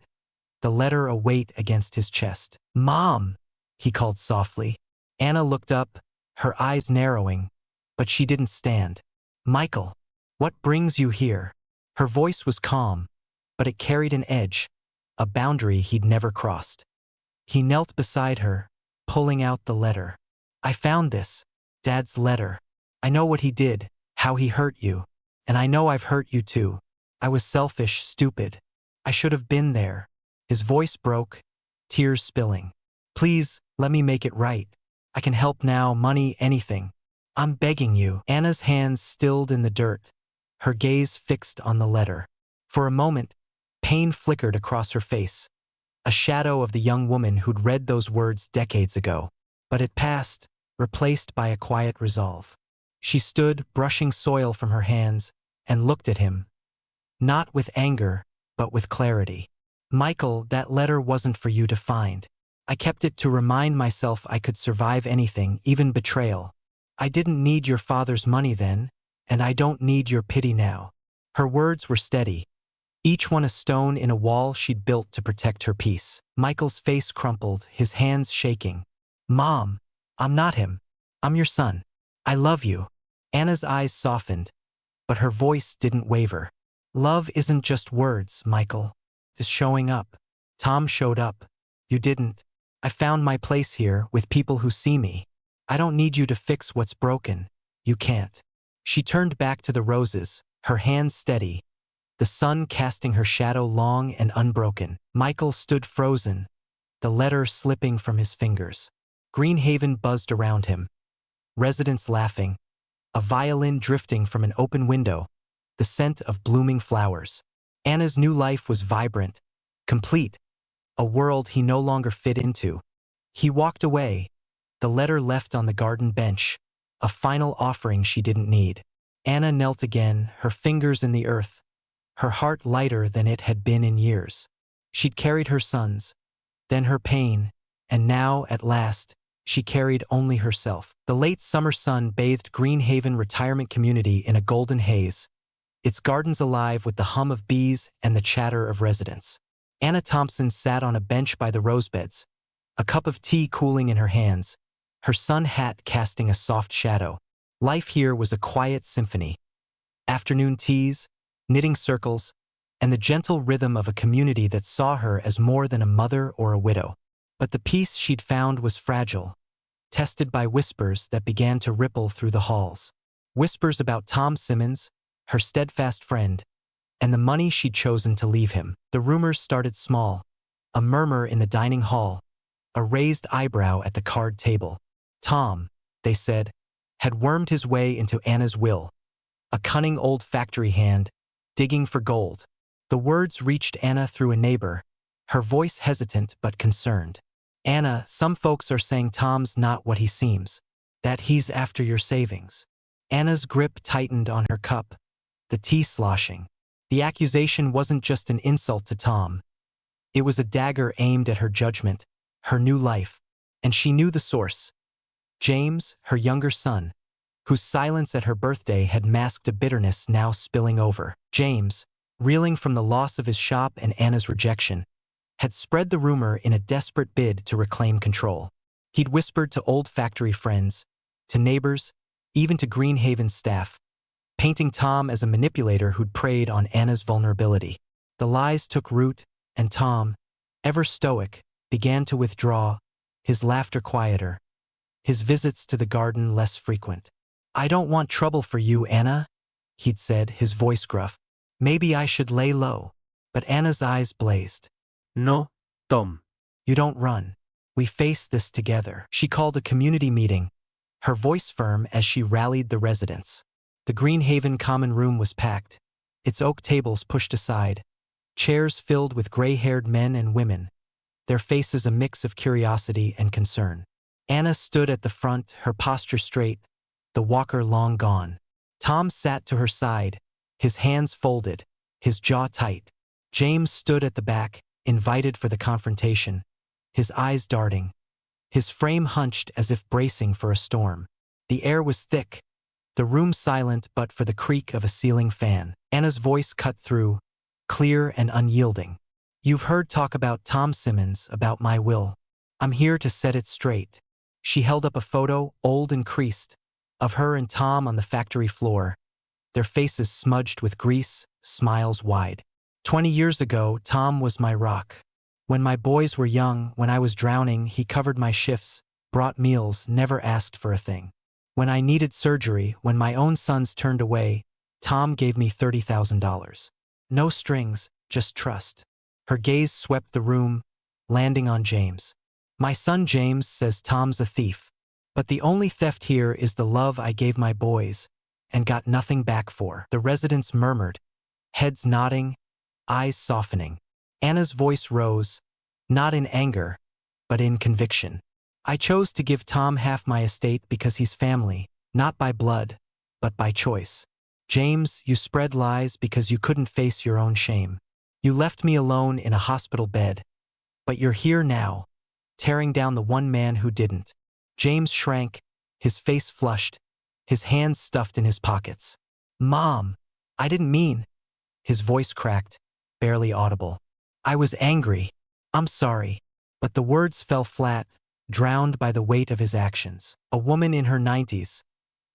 the letter a weight against his chest. "Mom," he called softly. Anna looked up, her eyes narrowing, but she didn't stand. "Michael, what brings you here?" Her voice was calm, but it carried an edge, a boundary he'd never crossed. He knelt beside her, pulling out the letter. "I found this, Dad's letter. I know what he did, how he hurt you, and I know I've hurt you too. I was selfish, stupid. I should have been there." His voice broke, tears spilling. "Please, let me make it right. I can help now, money, anything. I'm begging you." Anna's hands stilled in the dirt, her gaze fixed on the letter. For a moment, pain flickered across her face, a shadow of the young woman who'd read those words decades ago. But it passed, replaced by a quiet resolve. She stood, brushing soil from her hands, and looked at him. Not with anger, but with clarity. "Michael, that letter wasn't for you to find. I kept it to remind myself I could survive anything, even betrayal. I didn't need your father's money then, and I don't need your pity now." Her words were steady, each one a stone in a wall she'd built to protect her peace. Michael's face crumpled, his hands shaking. "Mom, I'm not him. I'm your son. I love you." Anna's eyes softened, but her voice didn't waver. "Love isn't just words, Michael. It's showing up." Tom showed up. "You didn't. I found my place here, with people who see me. I don't need you to fix what's broken. You can't." She turned back to the roses, her hands steady, the sun casting her shadow long and unbroken. Michael stood frozen, the letter slipping from his fingers. Greenhaven buzzed around him, residents laughing, a violin drifting from an open window, the scent of blooming flowers. Anna's new life was vibrant, complete, a world he no longer fit into. He walked away, the letter left on the garden bench, a final offering she didn't need. Anna knelt again, her fingers in the earth, her heart lighter than it had been in years. She'd carried her sons, then her pain, and now, at last, she carried only herself. The late summer sun bathed Greenhaven Retirement Community in a golden haze, its gardens alive with the hum of bees and the chatter of residents. Anna Thompson sat on a bench by the rosebeds, a cup of tea cooling in her hands, her sun hat casting a soft shadow. Life here was a quiet symphony. Afternoon teas, knitting circles, and the gentle rhythm of a community that saw her as more than a mother or a widow. But the peace she'd found was fragile, tested by whispers that began to ripple through the halls. Whispers about Tom Simmons, her steadfast friend, and the money she'd chosen to leave him. The rumors started small, a murmur in the dining hall, a raised eyebrow at the card table. Tom, they said, had wormed his way into Anna's will, a cunning old factory hand, digging for gold. The words reached Anna through a neighbor, her voice hesitant but concerned. "Anna, some folks are saying Tom's not what he seems, that he's after your savings." Anna's grip tightened on her cup, the tea sloshing. The accusation wasn't just an insult to Tom. It was a dagger aimed at her judgment, her new life, and she knew the source. James, her younger son, whose silence at her birthday had masked a bitterness now spilling over. James, reeling from the loss of his shop and Anna's rejection, had spread the rumor in a desperate bid to reclaim control. He'd whispered to old factory friends, to neighbors, even to Greenhaven's staff, painting Tom as a manipulator who'd preyed on Anna's vulnerability. The lies took root, and Tom, ever stoic, began to withdraw, his laughter quieter, his visits to the garden less frequent. "I don't want trouble for you, Anna," he'd said, his voice gruff. "Maybe I should lay low." But Anna's eyes blazed. No, Tom. "You don't run. We face this together." She called a community meeting, her voice firm as she rallied the residents. The Greenhaven common room was packed, its oak tables pushed aside, chairs filled with gray-haired men and women, their faces a mix of curiosity and concern. Anna stood at the front, her posture straight, the walker long gone. Tom sat to her side, his hands folded, his jaw tight. James stood at the back, invited for the confrontation, his eyes darting, his frame hunched as if bracing for a storm. The air was thick, the room silent but for the creak of a ceiling fan. Anna's voice cut through, clear and unyielding. "You've heard talk about Tom Simmons, about my will. I'm here to set it straight." She held up a photo, old and creased, of her and Tom on the factory floor, their faces smudged with grease, smiles wide. 20 years ago, Tom was my rock. When my boys were young, when I was drowning, he covered my shifts, brought meals, never asked for a thing. When I needed surgery, when my own sons turned away, Tom gave me $30,000. No strings, just trust. Her gaze swept the room, landing on James. "My son James says Tom's a thief, but the only theft here is the love I gave my boys and got nothing back for." The residents murmured, heads nodding, eyes softening. Anna's voice rose, not in anger, but in conviction. "I chose to give Tom half my estate because he's family, not by blood, but by choice. James, you spread lies because you couldn't face your own shame. You left me alone in a hospital bed, but you're here now, tearing down the one man who didn't." James shrank, his face flushed, his hands stuffed in his pockets. "Mom, I didn't mean." His voice cracked, barely audible. "I was angry. I'm sorry." But the words fell flat, drowned by the weight of his actions. A woman in her 90s,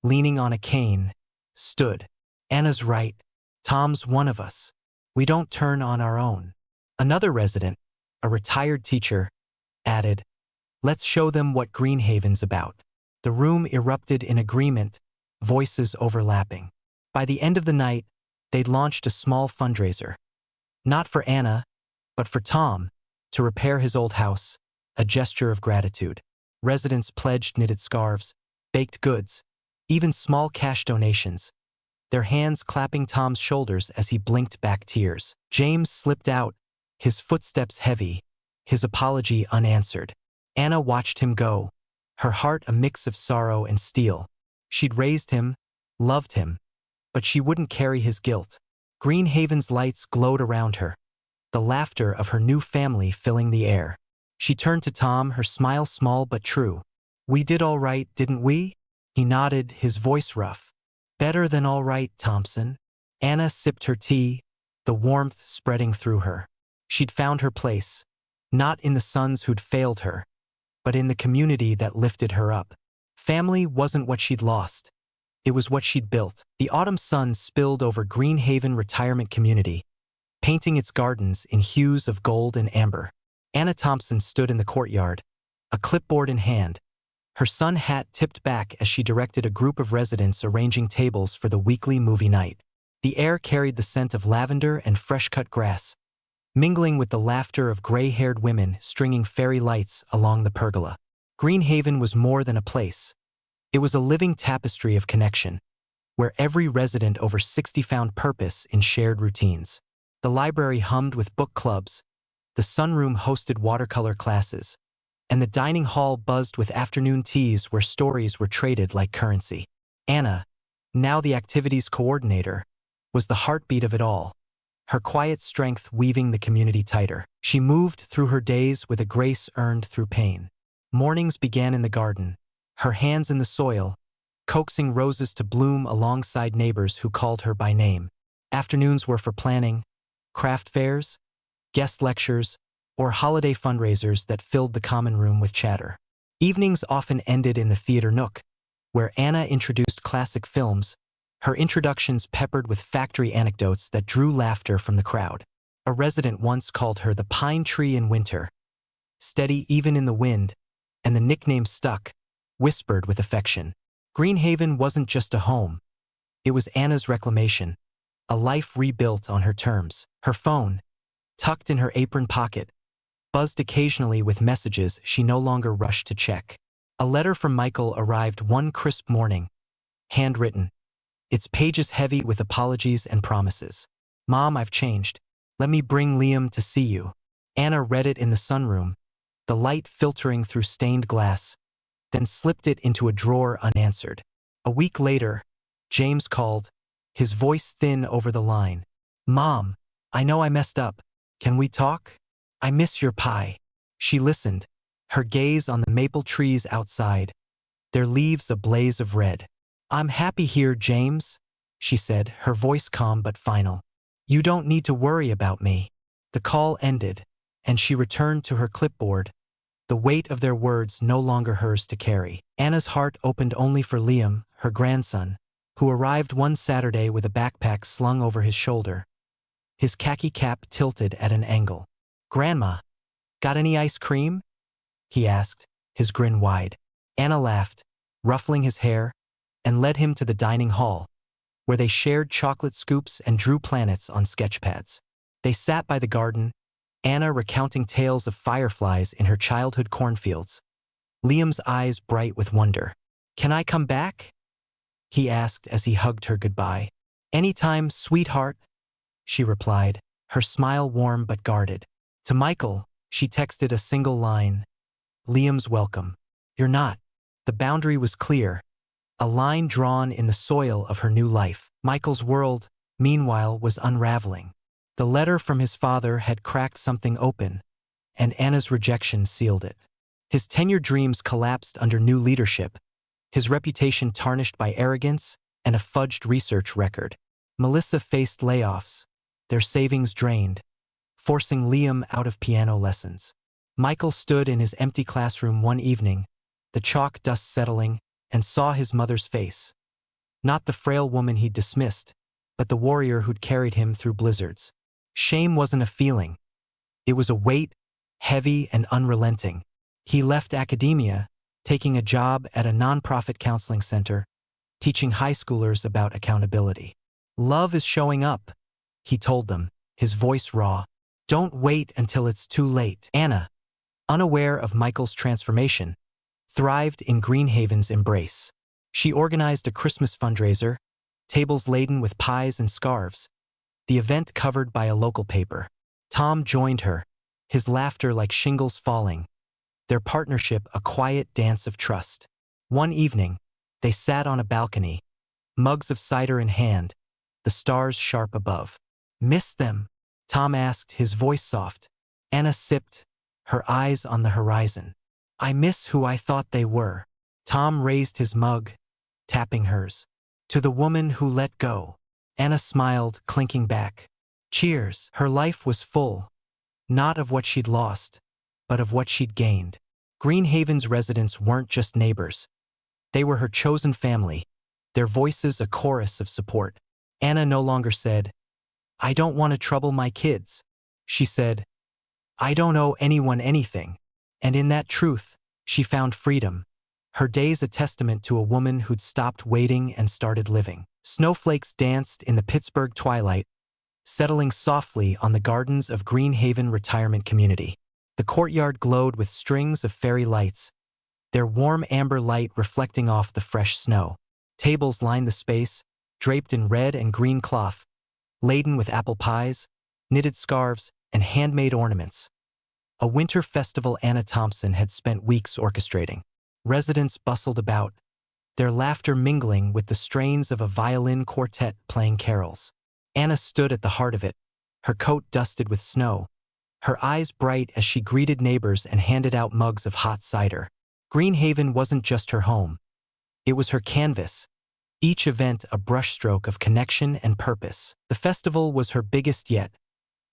leaning on a cane, stood. "Anna's right. Tom's one of us. We don't turn on our own." Another resident, a retired teacher, added, "Let's show them what Greenhaven's about." The room erupted in agreement, voices overlapping. By the end of the night, they'd launched a small fundraiser. Not for Anna, but for Tom, to repair his old house, a gesture of gratitude. Residents pledged knitted scarves, baked goods, even small cash donations, their hands clapping Tom's shoulders as he blinked back tears. James slipped out, his footsteps heavy, his apology unanswered. Anna watched him go, her heart a mix of sorrow and steel. She'd raised him, loved him, but she wouldn't carry his guilt. Greenhaven's lights glowed around her, the laughter of her new family filling the air. She turned to Tom, her smile small but true. "We did all right, didn't we?" He nodded, his voice rough. "Better than all right, Thompson." Anna sipped her tea, the warmth spreading through her. She'd found her place, not in the sons who'd failed her, but in the community that lifted her up. Family wasn't what she'd lost. It was what she'd built. The autumn sun spilled over Greenhaven Retirement Community, painting its gardens in hues of gold and amber. Anna Thompson stood in the courtyard, a clipboard in hand, her sun hat tipped back as she directed a group of residents arranging tables for the weekly movie night. The air carried the scent of lavender and fresh-cut grass, mingling with the laughter of gray-haired women stringing fairy lights along the pergola. Greenhaven was more than a place. It was a living tapestry of connection, where every resident over 60 found purpose in shared routines. The library hummed with book clubs, the sunroom hosted watercolor classes, and the dining hall buzzed with afternoon teas where stories were traded like currency. Anna, now the activities coordinator, was the heartbeat of it all, her quiet strength weaving the community tighter. She moved through her days with a grace earned through pain. Mornings began in the garden, her hands in the soil, coaxing roses to bloom alongside neighbors who called her by name. Afternoons were for planning, craft fairs, guest lectures, or holiday fundraisers that filled the common room with chatter. Evenings often ended in the theater nook, where Anna introduced classic films, her introductions peppered with factory anecdotes that drew laughter from the crowd. A resident once called her the pine tree in winter, steady even in the wind, and the nickname stuck, whispered with affection. Greenhaven wasn't just a home. It was Anna's reclamation, a life rebuilt on her terms. Her phone, tucked in her apron pocket, buzzed occasionally with messages she no longer rushed to check. A letter from Michael arrived one crisp morning, handwritten, its pages heavy with apologies and promises. "Mom, I've changed. Let me bring Liam to see you." Anna read it in the sunroom, the light filtering through stained glass, then slipped it into a drawer unanswered. A week later, James called, his voice thin over the line. "Mom, I know I messed up. Can we talk? I miss your pie." She listened, her gaze on the maple trees outside, their leaves a blaze of red. "I'm happy here, James," she said, her voice calm but final. "You don't need to worry about me." The call ended, and she returned to her clipboard, the weight of their words no longer hers to carry. Anna's heart opened only for Liam, her grandson, who arrived one Saturday with a backpack slung over his shoulder, his khaki cap tilted at an angle. "Grandma, got any ice cream?" he asked, his grin wide. Anna laughed, ruffling his hair, and led him to the dining hall, where they shared chocolate scoops and drew planets on sketchpads. They sat by the garden, Anna recounting tales of fireflies in her childhood cornfields, Liam's eyes bright with wonder. "Can I come back?" he asked as he hugged her goodbye. "Anytime, sweetheart," she replied, her smile warm but guarded. To Michael, she texted a single line, "Liam's welcome." "You're not." The boundary was clear, a line drawn in the soil of her new life. Michael's world, meanwhile, was unraveling. The letter from his father had cracked something open, and Anna's rejection sealed it. His tenured dreams collapsed under new leadership, his reputation tarnished by arrogance and a fudged research record. Melissa faced layoffs, their savings drained, forcing Liam out of piano lessons. Michael stood in his empty classroom one evening, the chalk dust settling, and saw his mother's face. Not the frail woman he'd dismissed, but the warrior who'd carried him through blizzards. Shame wasn't a feeling. It was a weight, heavy and unrelenting. He left academia, taking a job at a nonprofit counseling center, teaching high schoolers about accountability. "Love is showing up," he told them, his voice raw. "Don't wait until it's too late." Anna, unaware of Michael's transformation, thrived in Greenhaven's embrace. She organized a Christmas fundraiser, tables laden with pies and scarves, the event covered by a local paper. Tom joined her, his laughter like shingles falling, their partnership a quiet dance of trust. One evening, they sat on a balcony, mugs of cider in hand, the stars sharp above. "Miss them?" Tom asked, his voice soft. Anna sipped, her eyes on the horizon. "I miss who I thought they were." Tom raised his mug, tapping hers. "To the woman who let go." Anna smiled, clinking back. "Cheers." Her life was full, not of what she'd lost, but of what she'd gained. Greenhaven's residents weren't just neighbors. They were her chosen family, their voices a chorus of support. Anna no longer said, "I don't want to trouble my kids." She said, "I don't owe anyone anything." And in that truth, she found freedom. Her days a testament to a woman who'd stopped waiting and started living. Snowflakes danced in the Pittsburgh twilight, settling softly on the gardens of Greenhaven Retirement Community. The courtyard glowed with strings of fairy lights, their warm amber light reflecting off the fresh snow. Tables lined the space, draped in red and green cloth, laden with apple pies, knitted scarves, and handmade ornaments. A winter festival Anna Thompson had spent weeks orchestrating. Residents bustled about, their laughter mingling with the strains of a violin quartet playing carols. Anna stood at the heart of it, her coat dusted with snow, her eyes bright as she greeted neighbors and handed out mugs of hot cider. Greenhaven wasn't just her home. It was her canvas, each event a brushstroke of connection and purpose. The festival was her biggest yet,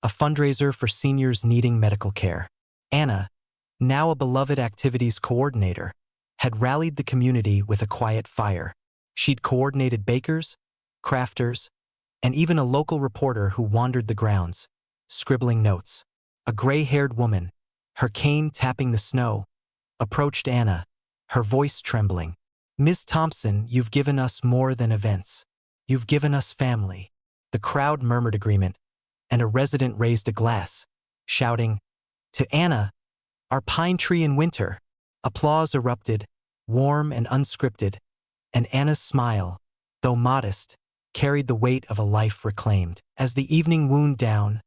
a fundraiser for seniors needing medical care. Anna, now a beloved activities coordinator, had rallied the community with a quiet fire. She'd coordinated bakers, crafters, and even a local reporter who wandered the grounds, scribbling notes. A gray-haired woman, her cane tapping the snow, approached Anna, her voice trembling. "Ms. Thompson, you've given us more than events. You've given us family." The crowd murmured agreement, and a resident raised a glass, shouting, "To Anna, our pine tree in winter." Applause erupted, warm and unscripted, and Anna's smile, though modest, carried the weight of a life reclaimed. As the evening wound down,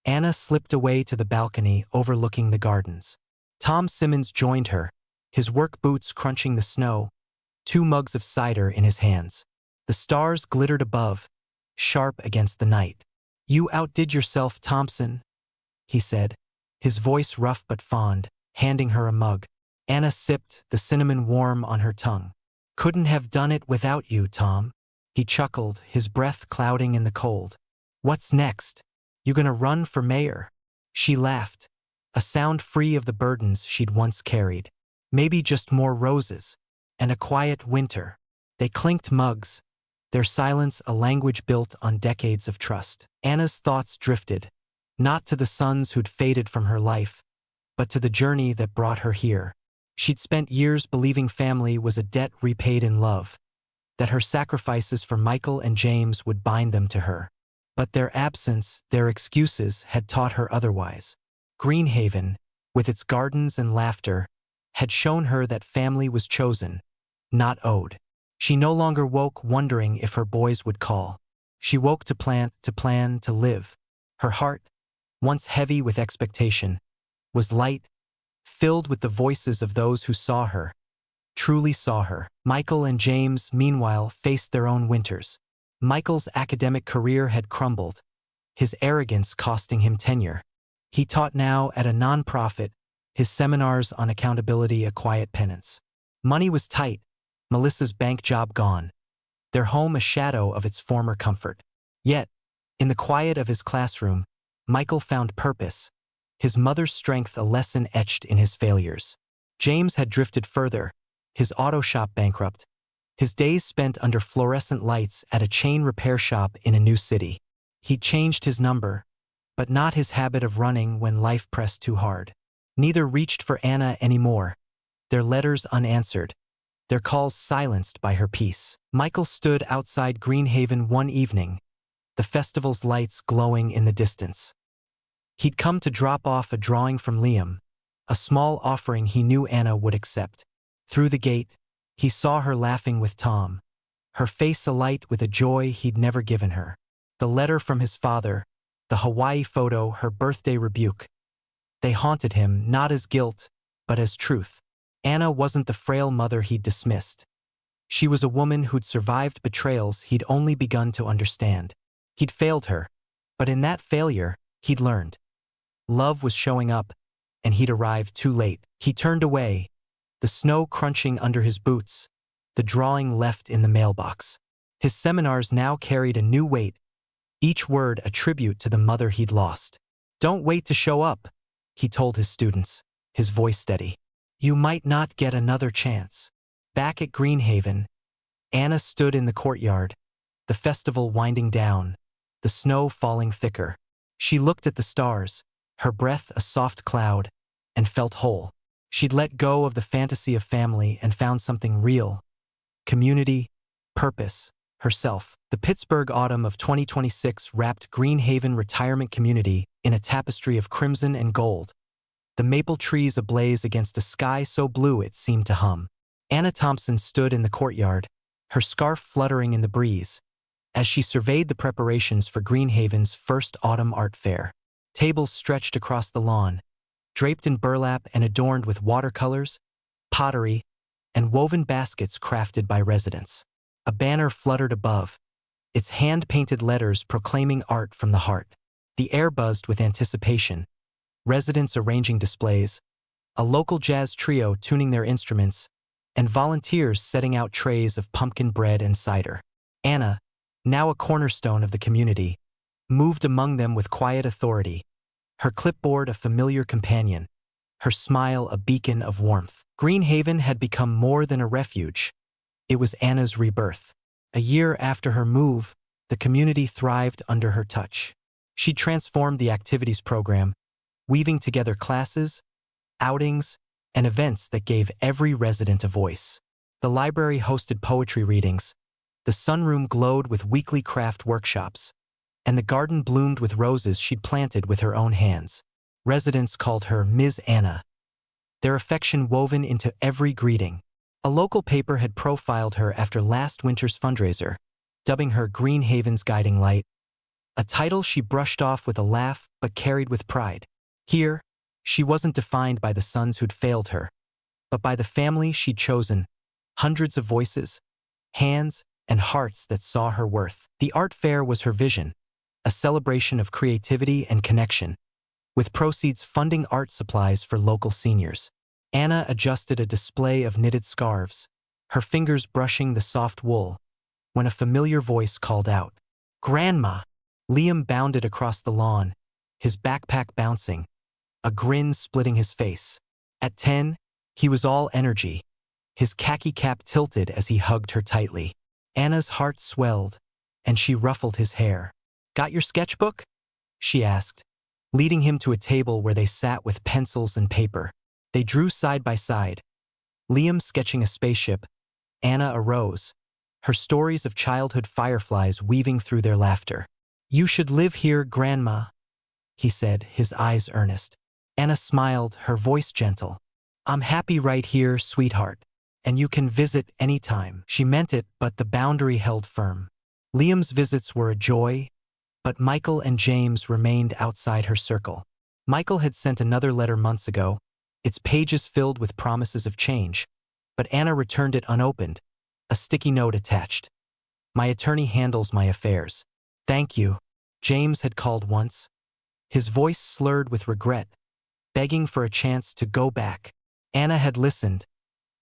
Anna slipped away to the balcony overlooking the gardens. Tom Simmons joined her, his work boots crunching the snow, 2 mugs of cider in his hands. The stars glittered above, sharp against the night. "You outdid yourself, Thompson," he said, his voice rough but fond, handing her a mug. Anna sipped, the cinnamon warm on her tongue. "Couldn't have done it without you, Tom." He chuckled, his breath clouding in the cold. "What's next? You gonna run for mayor?" She laughed, a sound free of the burdens she'd once carried. "Maybe just more roses, and a quiet winter." They clinked mugs, their silence a language built on decades of trust. Anna's thoughts drifted, not to the sons who'd faded from her life, but to the journey that brought her here. She'd spent years believing family was a debt repaid in love, that her sacrifices for Michael and James would bind them to her. But their absence, their excuses, had taught her otherwise. Greenhaven, with its gardens and laughter, had shown her that family was chosen, not owed. She no longer woke wondering if her boys would call. She woke to plant, to plan, to live. Her heart, once heavy with expectation, was light, filled with the voices of those who saw her, truly saw her. Michael and James, meanwhile, faced their own winters. Michael's academic career had crumbled, his arrogance costing him tenure. He taught now at a nonprofit, his seminars on accountability a quiet penance. Money was tight, Melissa's bank job gone, their home a shadow of its former comfort. Yet, in the quiet of his classroom, Michael found purpose, his mother's strength a lesson etched in his failures. James had drifted further, his auto shop bankrupt, his days spent under fluorescent lights at a chain repair shop in a new city. He'd changed his number, but not his habit of running when life pressed too hard. Neither reached for Anna anymore, their letters unanswered, their calls silenced by her peace. Michael stood outside Greenhaven one evening, the festival's lights glowing in the distance. He'd come to drop off a drawing from Liam, a small offering he knew Anna would accept. Through the gate, he saw her laughing with Tom, her face alight with a joy he'd never given her. The letter from his father, the Hawaii photo, her birthday rebuke. They haunted him not as guilt, but as truth. Anna wasn't the frail mother he'd dismissed. She was a woman who'd survived betrayals he'd only begun to understand. He'd failed her, but in that failure, he'd learned. Love was showing up, and he'd arrived too late. He turned away, the snow crunching under his boots, the drawing left in the mailbox. His seminars now carried a new weight, each word a tribute to the mother he'd lost. "Don't wait to show up," he told his students, his voice steady. "You might not get another chance." Back at Greenhaven, Anna stood in the courtyard, the festival winding down, the snow falling thicker. She looked at the stars, her breath a soft cloud, and felt whole. She'd let go of the fantasy of family and found something real. Community, purpose, herself. The Pittsburgh autumn of 2026 wrapped Greenhaven Retirement Community in a tapestry of crimson and gold, the maple trees ablaze against a sky so blue it seemed to hum. Anna Thompson stood in the courtyard, her scarf fluttering in the breeze, as she surveyed the preparations for Greenhaven's first autumn art fair. Tables stretched across the lawn, draped in burlap and adorned with watercolors, pottery, and woven baskets crafted by residents. A banner fluttered above, its hand-painted letters proclaiming art from the heart. The air buzzed with anticipation, residents arranging displays, a local jazz trio tuning their instruments, and volunteers setting out trays of pumpkin bread and cider. Anna, now a cornerstone of the community, moved among them with quiet authority, her clipboard a familiar companion, her smile a beacon of warmth. Greenhaven had become more than a refuge. It was Anna's rebirth. A year after her move, the community thrived under her touch. She transformed the activities program, weaving together classes, outings, and events that gave every resident a voice. The library hosted poetry readings, the sunroom glowed with weekly craft workshops, and the garden bloomed with roses she'd planted with her own hands. Residents called her Ms. Anna, their affection woven into every greeting. A local paper had profiled her after last winter's fundraiser, dubbing her Greenhaven's guiding light, a title she brushed off with a laugh but carried with pride. Here, she wasn't defined by the sons who'd failed her, but by the family she'd chosen, hundreds of voices, hands, and hearts that saw her worth. The art fair was her vision, a celebration of creativity and connection, with proceeds funding art supplies for local seniors. Anna adjusted a display of knitted scarves, her fingers brushing the soft wool, when a familiar voice called out, "Grandma!" Liam bounded across the lawn, his backpack bouncing, a grin splitting his face. At 10, he was all energy, his khaki cap tilted as he hugged her tightly. Anna's heart swelled, and she ruffled his hair. "Got your sketchbook?" she asked, leading him to a table where they sat with pencils and paper. They drew side by side, Liam sketching a spaceship, Anna a rose, her stories of childhood fireflies weaving through their laughter. "You should live here, Grandma," he said, his eyes earnest. Anna smiled, her voice gentle. "I'm happy right here, sweetheart, and you can visit anytime." She meant it, but the boundary held firm. Liam's visits were a joy, but Michael and James remained outside her circle. Michael had sent another letter months ago, its pages filled with promises of change, but Anna returned it unopened, a sticky note attached. "My attorney handles my affairs. Thank you." James had called once, his voice slurred with regret, begging for a chance to go back. Anna had listened,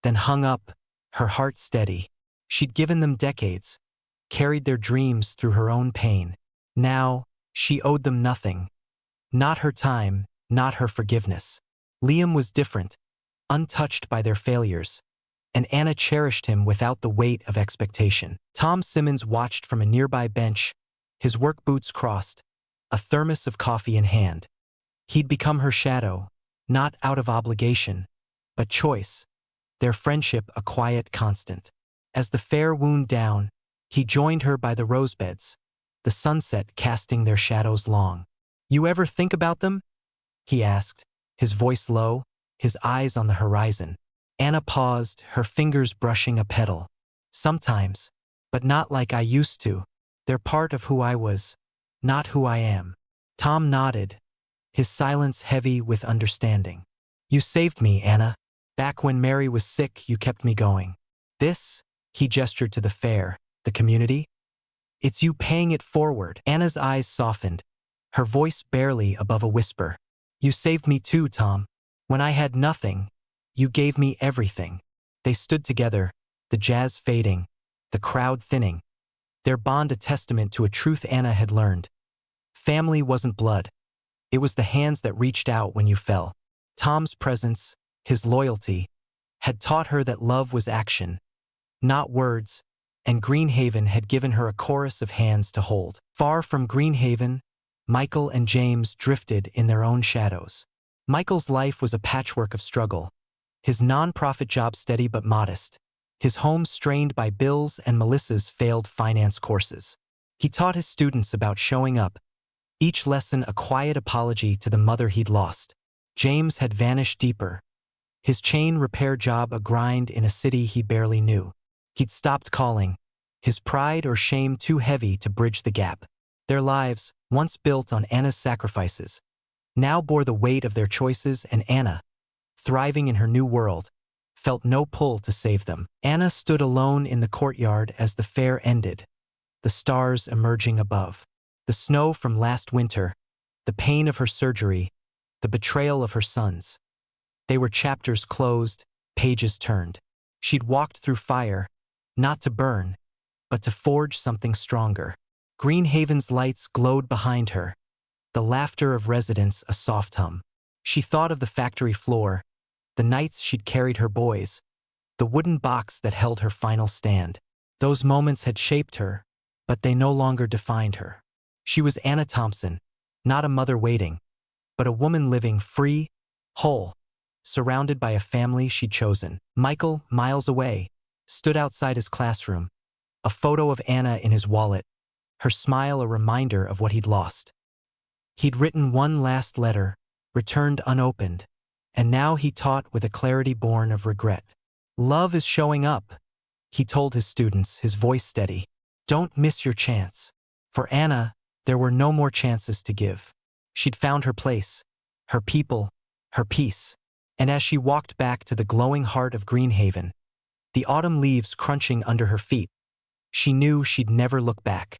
then hung up, her heart steady. She'd given them decades, carried their dreams through her own pain. Now, she owed them nothing. Not her time, not her forgiveness. Liam was different, untouched by their failures, and Anna cherished him without the weight of expectation. Tom Simmons watched from a nearby bench, his work boots crossed, a thermos of coffee in hand. He'd become her shadow, not out of obligation, but choice, their friendship a quiet constant. As the fair wound down, he joined her by the rosebeds, the sunset casting their shadows long. "You ever think about them?" he asked, his voice low, his eyes on the horizon. Anna paused, her fingers brushing a petal. "Sometimes, but not like I used to. They're part of who I was, not who I am." Tom nodded, his silence heavy with understanding. "You saved me, Anna. Back when Mary was sick, you kept me going. This," he gestured to the fair, the community, "it's you paying it forward." Anna's eyes softened, her voice barely above a whisper. "You saved me too, Tom. When I had nothing, you gave me everything." They stood together, the jazz fading, the crowd thinning, their bond a testament to a truth Anna had learned. Family wasn't blood. It was the hands that reached out when you fell. Tom's presence, his loyalty, had taught her that love was action, not words, and Greenhaven had given her a chorus of hands to hold. Far from Greenhaven, Michael and James drifted in their own shadows. Michael's life was a patchwork of struggle, his non-profit job steady but modest, his home strained by bills and Melissa's failed finance courses. He taught his students about showing up, each lesson a quiet apology to the mother he'd lost. James had vanished deeper, his chain repair job a grind in a city he barely knew. He'd stopped calling, his pride or shame too heavy to bridge the gap. Their lives, once built on Anna's sacrifices, now bore the weight of their choices, and Anna, thriving in her new world, felt no pull to save them. Anna stood alone in the courtyard as the fair ended, the stars emerging above. The snow from last winter, the pain of her surgery, the betrayal of her sons. They were chapters closed, pages turned. She'd walked through fire, not to burn, but to forge something stronger. Greenhaven's lights glowed behind her, the laughter of residents a soft hum. She thought of the factory floor, the nights she'd carried her boys, the wooden box that held her final stand. Those moments had shaped her, but they no longer defined her. She was Anna Thompson, not a mother waiting, but a woman living free, whole, surrounded by a family she'd chosen. Michael, miles away, stood outside his classroom, a photo of Anna in his wallet, her smile a reminder of what he'd lost. He'd written one last letter, returned unopened, and now he taught with a clarity born of regret. "Love is showing up," he told his students, his voice steady. "Don't miss your chance." For Anna, there were no more chances to give. She'd found her place, her people, her peace. And as she walked back to the glowing heart of Greenhaven, the autumn leaves crunching under her feet, she knew she'd never look back.